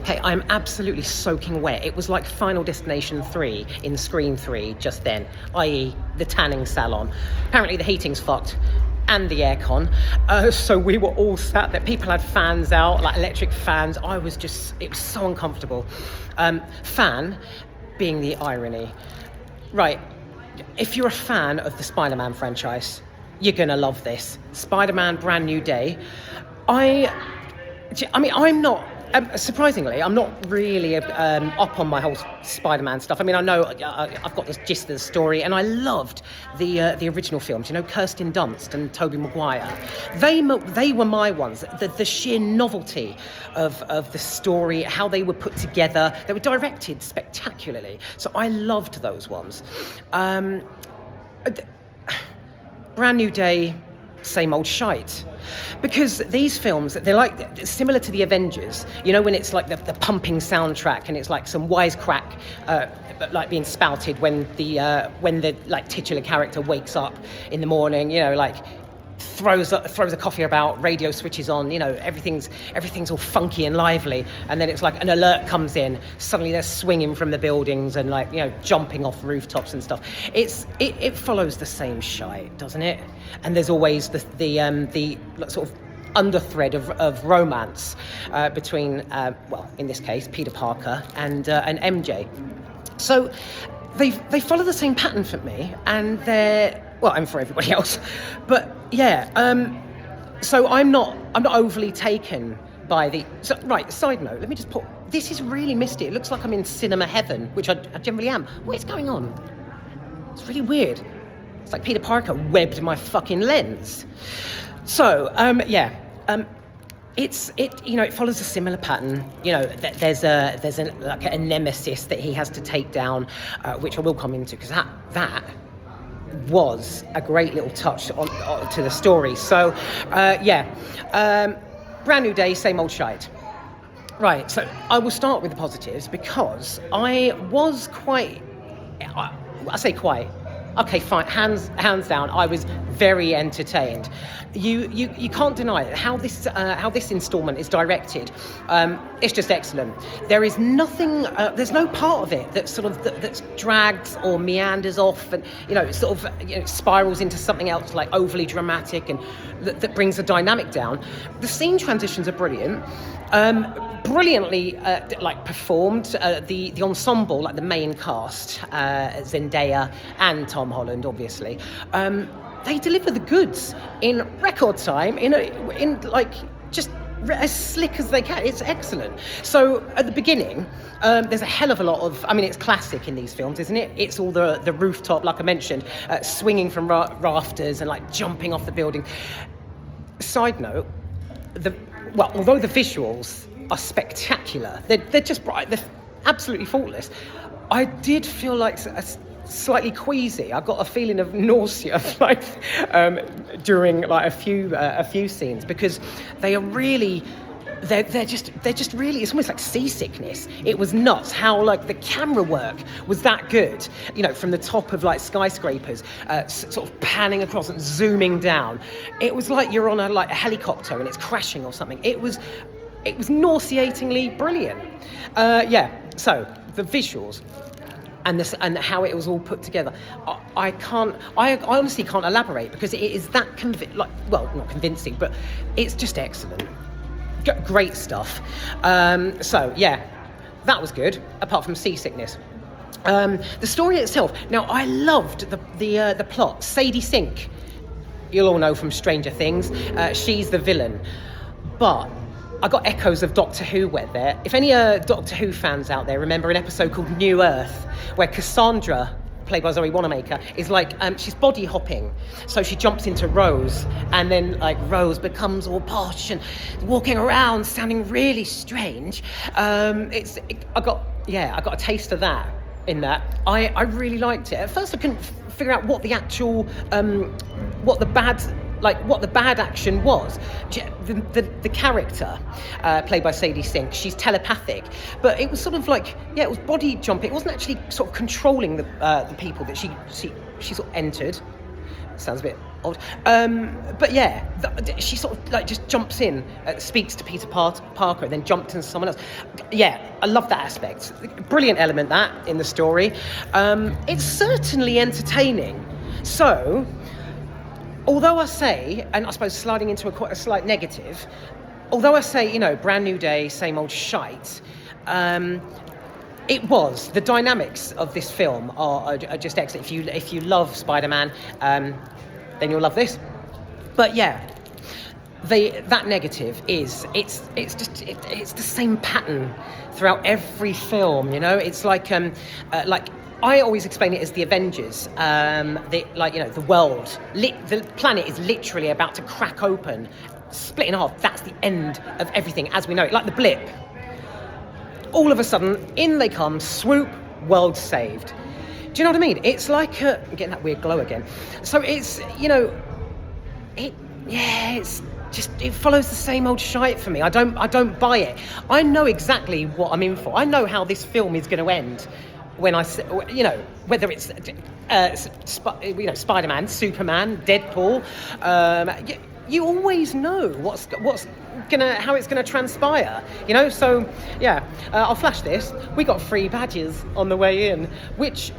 Okay, I'm absolutely soaking wet. It was like Final Destination 3 in Scream 3 just then, i.e. the tanning salon. Apparently the heating's fucked and the aircon. So we were all sat there. People had fans out, like electric fans. It was so uncomfortable. Fan being the irony. Right, if you're a fan of the Spider-Man franchise, you're gonna love this. Spider-Man Brand New Day. I'm not, surprisingly, I'm not really up on my whole Spider-Man stuff. I mean, I know I've got the gist of the story, and I loved the original films. You know, Kirsten Dunst and Tobey Maguire. They were my ones. The sheer novelty of the story, how they were put together. They were directed spectacularly. So I loved those ones. Brand New Day, same old shite. Because these films, they're like similar to the Avengers, you know, when it's like the pumping soundtrack and it's like some wisecrack like being spouted when the like titular character wakes up in the morning, you know, like throws a coffee about, radio switches on, you know, everything's all funky and lively, and then it's like an alert comes in, suddenly they're swinging from the buildings and, like, you know, jumping off rooftops and stuff. It follows the same shite, doesn't it? And there's always the sort of underthread of romance between well, in this case, Peter Parker and MJ. So they follow the same pattern for me, and and for everybody else. But yeah, so I'm not overly taken by the... So, right, side note, let me just put... This is really misty. It looks like I'm in cinema heaven, which I generally am. What is going on? It's really weird. It's like Peter Parker webbed my fucking lens. So, it follows a similar pattern. You know, there's a nemesis that he has to take down, which I will come into, because that was a great little touch on to the story. So, Brand New Day, same old shite. Right, so I will start with the positives, because I was quite... I say quite... Okay, fine. Hands down, I was very entertained. You can't deny it. How this instalment is directed, it's just excellent. There is nothing. There's no part of it that sort of that's drags or meanders off, and spirals into something else like overly dramatic and that brings the dynamic down. The scene transitions are brilliant. Brilliantly performed. The ensemble, like the main cast, Zendaya and Tom Holland, obviously, they deliver the goods in record time, in just as slick as they can. It's excellent. So at the beginning, there's a hell of a lot of... I mean, it's classic in these films, isn't it? It's all the rooftop, like I mentioned, swinging from rafters and like jumping off the building. Side note, although the visuals are spectacular, they're just bright, they're absolutely faultless, I did feel like slightly queasy. I got a feeling of nausea during a few scenes, because they are really... They're just really, it's almost like seasickness. It was nuts how the camera work was that good, you know, from the top of skyscrapers, sort of panning across and zooming down. It was like you're on a helicopter and it's crashing or something. It was nauseatingly brilliant. So the visuals and how it was all put together, I honestly can't elaborate, because it is that not convincing, but it's just excellent. Great stuff. That was good, apart from seasickness. The story itself. Now, I loved the plot. Sadie Sink, you'll all know from Stranger Things. She's the villain, but I got echoes of Doctor Who there. If any Doctor Who fans out there remember an episode called New Earth, where Cassandra, played by Zoe Wanamaker, is she's body hopping. So she jumps into Rose, and then Rose becomes all posh and walking around sounding really strange. I got a taste of that in that. I really liked it. At first I couldn't figure out what the actual what the bad action was. The character, played by Sadie Sink, she's telepathic, but it was sort of it was body jumping. It wasn't actually sort of controlling the people that she sort of entered. Sounds a bit odd. But yeah, she sort of like just jumps in, speaks to Peter Parker, and then jumps into someone else. Yeah, I love that aspect. Brilliant element that in the story. It's certainly entertaining. So, although I say, and I suppose sliding into quite a slight negative, although I say, you know, brand new day, same old shite, the dynamics of this film are just excellent. If you love Spider-Man, then you'll love this. But yeah, that negative is it's the same pattern throughout every film. You know, it's like I always explain it as the Avengers. The world, the planet is literally about to crack open, split in half. That's the end of everything as we know it, like the blip. All of a sudden, in they come, swoop, world saved. Do you know what I mean? It's like I'm getting that weird glow again. So it's, you know, it's just, it follows the same old shite for me. I don't buy it. I know exactly what I'm in for. I know how this film is going to end when you know, whether it's Spider-Man, Superman, Deadpool. You always know how it's gonna transpire, you know. So yeah, I'll flash this. We got free badges on the way in, which,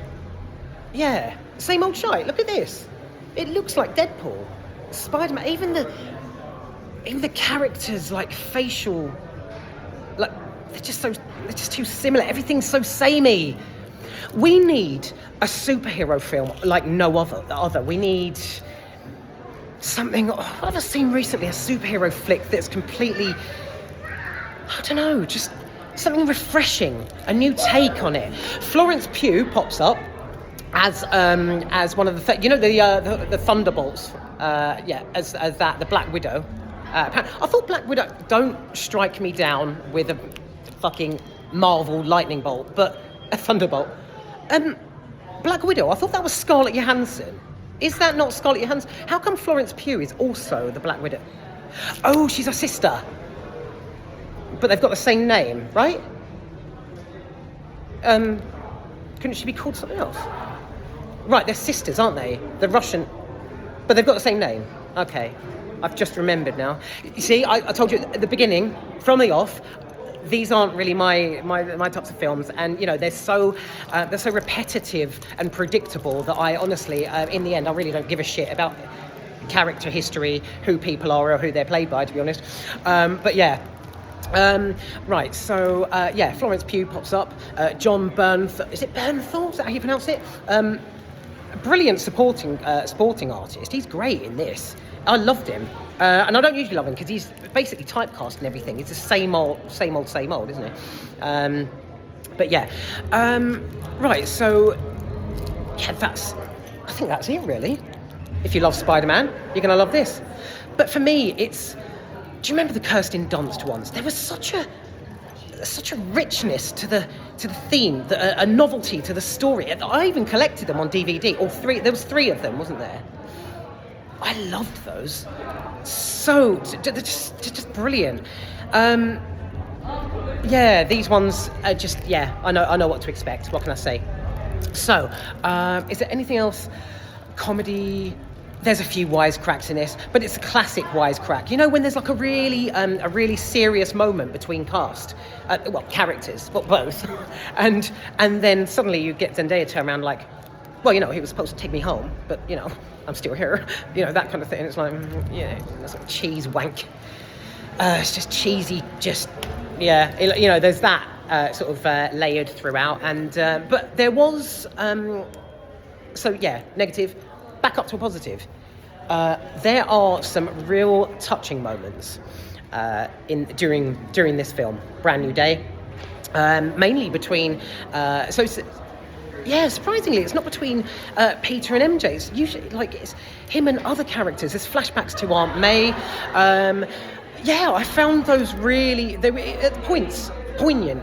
yeah, same old shite. Look at this. It looks like Deadpool, Spider-Man. Even the characters, like facial, like they're just too similar. Everything's so samey. We need a superhero film like no other. We need something. What have I seen recently? A superhero flick that's completely, I don't know, just something refreshing, a new take on it. Florence Pugh pops up as one of the Thunderbolts. As that, the Black Widow. I thought Black Widow don't strike me down with a fucking Marvel lightning bolt, but a thunderbolt. Black Widow, I thought that was Scarlett Johansson. Is that not Scarlett Johansson? How come Florence Pugh is also the Black Widow? Oh, she's her sister. But they've got the same name, right? Couldn't she be called something else? Right, they're sisters, aren't they? The Russian... But they've got the same name. Okay. I've just remembered now. You see, I told you at the beginning, from the off, these aren't really my types of films, and you know they're so repetitive and predictable that I honestly, in the end, I really don't give a shit about character history, who people are or who they're played by, to be honest. But yeah. Right, so Florence Pugh pops up. John Bernthal, is it Bernthal? Is that how you pronounce it? Brilliant sporting artist. He's great in this. I loved him, and I don't usually love him because he's basically typecast and everything. It's the same old, isn't it? But yeah, right. So yeah, I think that's it really. If you love Spider-Man, you're gonna love this. But for me, do you remember the Kirsten Dunst ones? There was such a richness to the theme, a novelty to the story. I even collected them on DVD. All three. There was 3 of them, wasn't there? I loved those. So they're just brilliant. These ones are just I know what to expect. What can I say? So, is there anything else? Comedy. There's a few wisecracks in this, but it's a classic wisecrack. You know, when there's like a really serious moment between characters, both, and then suddenly you get Zendaya turn around like, well, you know, he was supposed to take me home, but you know, I'm still here. You know, that kind of thing. It's like, that's like cheese wank. It's just cheesy. You know, there's that sort of layered throughout, and but there was negative. Back up to a positive. There are some real touching moments during this film, Brand New Day, mainly between. Surprisingly, it's not between Peter and MJ. It's usually it's him and other characters. There's flashbacks to Aunt May. I found those they were at points poignant.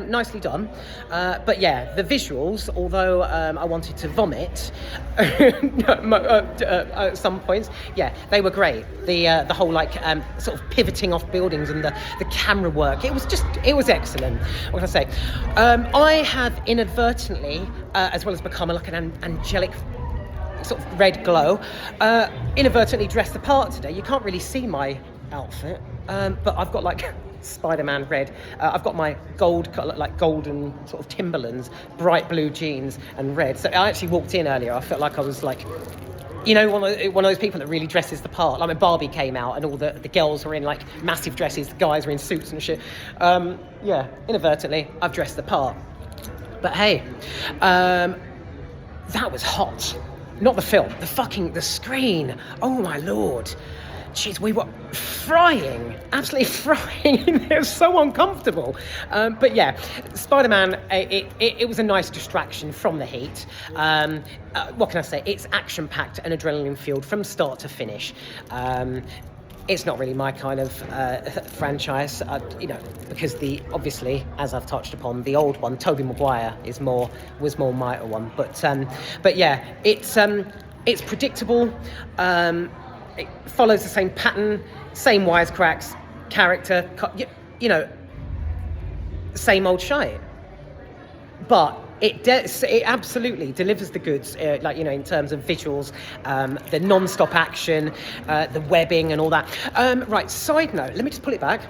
Nicely done. But yeah, the visuals, although I wanted to vomit at some points, they were great. The whole sort of pivoting off buildings and the camera work, it was excellent. What can I say? I have inadvertently, as well as become an angelic sort of red glow. Inadvertently dressed the part today. You can't really see my outfit, but I've got like Spider-Man red. I've got my gold, like golden sort of Timberlands, bright blue jeans and red. So I actually walked in earlier. I felt like I was like, you know, one of those people that really dresses the part. Like when Barbie came out and all the girls were in like massive dresses, the guys were in suits and shit. Yeah, inadvertently, I've dressed the part. But hey, that was hot. Not the film, the screen. Oh my Lord. Jeez, we were frying, absolutely frying. It was so uncomfortable. But yeah, Spider-Man, it was a nice distraction from the heat. What can I say? It's action-packed and adrenaline-fueled from start to finish. It's not really my kind of franchise, you know, because obviously, as I've touched upon, the old one, Tobey Maguire, was more my one. But yeah, it's predictable. It follows the same pattern, same wisecracks, character, you know, same old shite. But it absolutely delivers the goods, like, you know, in terms of visuals, the non-stop action, the webbing and all that. Right, side note, let me just pull it back.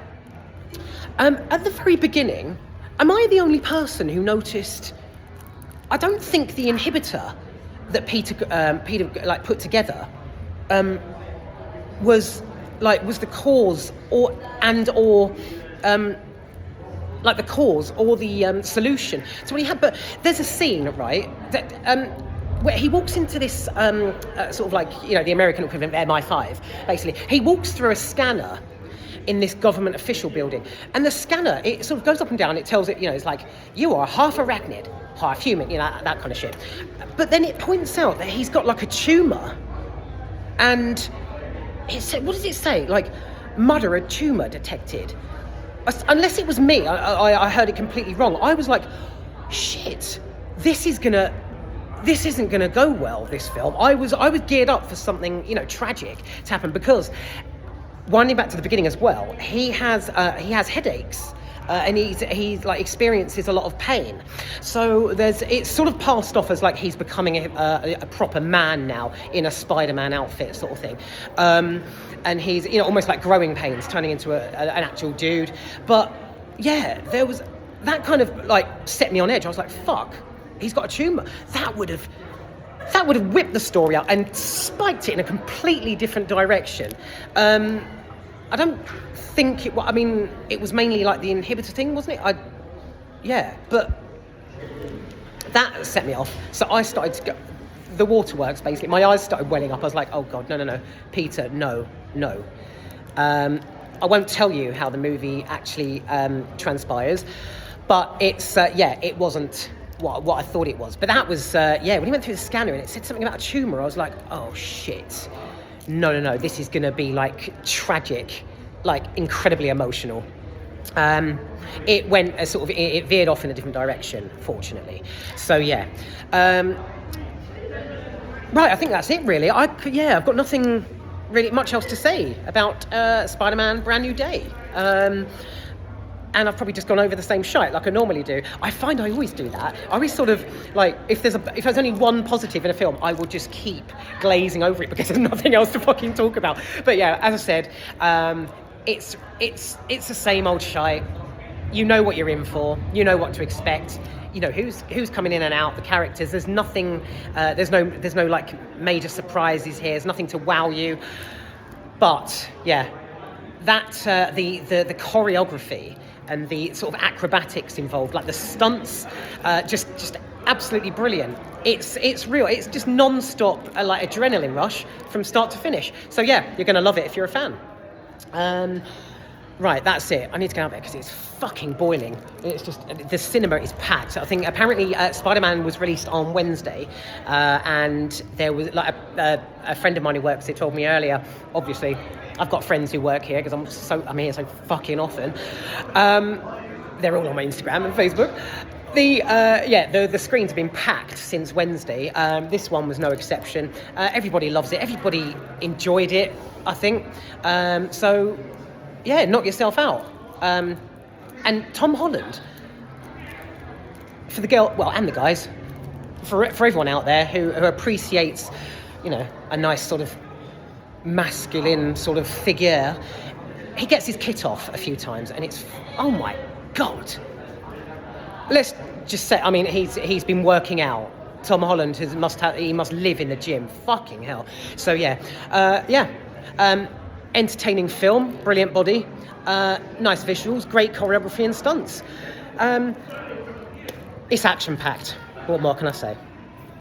At the very beginning, am I the only person who noticed, I don't think the inhibitor that Peter like put together, was the cause or like the cause or the solution. So when but there's a scene, right, that where he walks into this sort of like, you know, the American equivalent of MI5, basically. He walks through a scanner in this government official building, and the scanner, it sort of goes up and down. It tells it, you know, it's like, you are half arachnid, half human, you know, that kind of shit. But then it points out that he's got like a tumour, and it said, what does it say? Like, moderate tumour detected. Unless it was me, I heard it completely wrong. I was like, shit, this isn't gonna go well, this film. I was geared up for something, you know, tragic to happen, because winding back to the beginning as well, he has headaches. And he's like experiences a lot of pain, so it's sort of passed off as like he's becoming a proper man now in a Spider-Man outfit sort of thing, and he's, you know, almost like growing pains, turning into an actual dude. But yeah, there was that kind of like set me on edge. I was like, fuck, he's got a tumor. That would have whipped the story out and spiked it in a completely different direction. I don't think I mean, it was mainly like the inhibitor thing, wasn't it? But that set me off. So I started to go, the waterworks, basically. My eyes started welling up. I was like, oh God, no. Peter, no. I won't tell you how the movie actually transpires, but it's, it wasn't what I thought it was. But that was, when he went through the scanner and it said something about a tumour, I was like, oh shit. No, this is going to be like tragic, like incredibly emotional. It went it veered off in a different direction, fortunately. So yeah. Right, I think that's it really. I've got nothing really much else to say about Spider-Man Brand New Day. And I've probably just gone over the same shite like I normally do. I find I always do that. I always sort of, like, if there's only one positive in a film, I will just keep glazing over it because there's nothing else to fucking talk about. But yeah, as I said, it's the same old shite. You know what you're in for. You know what to expect. You know who's coming in and out. The characters. There's nothing. There's no like major surprises here. There's nothing to wow you. But yeah, that the choreography and the sort of acrobatics involved, like the stunts, just absolutely brilliant. It's real. It's just non-stop, like adrenaline rush from start to finish. So yeah, you're gonna love it if you're a fan. Right, that's it. I need to get out there because it's fucking boiling. It's just, the cinema is packed. I think apparently Spider-Man was released on Wednesday, and there was like a friend of mine who works here told me earlier. Obviously, I've got friends who work here because I'm here so fucking often. They're all on my Instagram and Facebook. The screens have been packed since Wednesday. This one was no exception. Everybody loves it. Everybody enjoyed it, I think. So, yeah, knock yourself out. And Tom Holland, for the girl, well, and the guys, for everyone out there who appreciates a nice sort of masculine sort of figure. He gets his kit off a few times, and it's, oh my God. Let's just say, I mean, he's been working out. Tom Holland he must live in the gym. Fucking hell. So entertaining film, brilliant body, nice visuals, great choreography and stunts. It's action packed. What more can I say?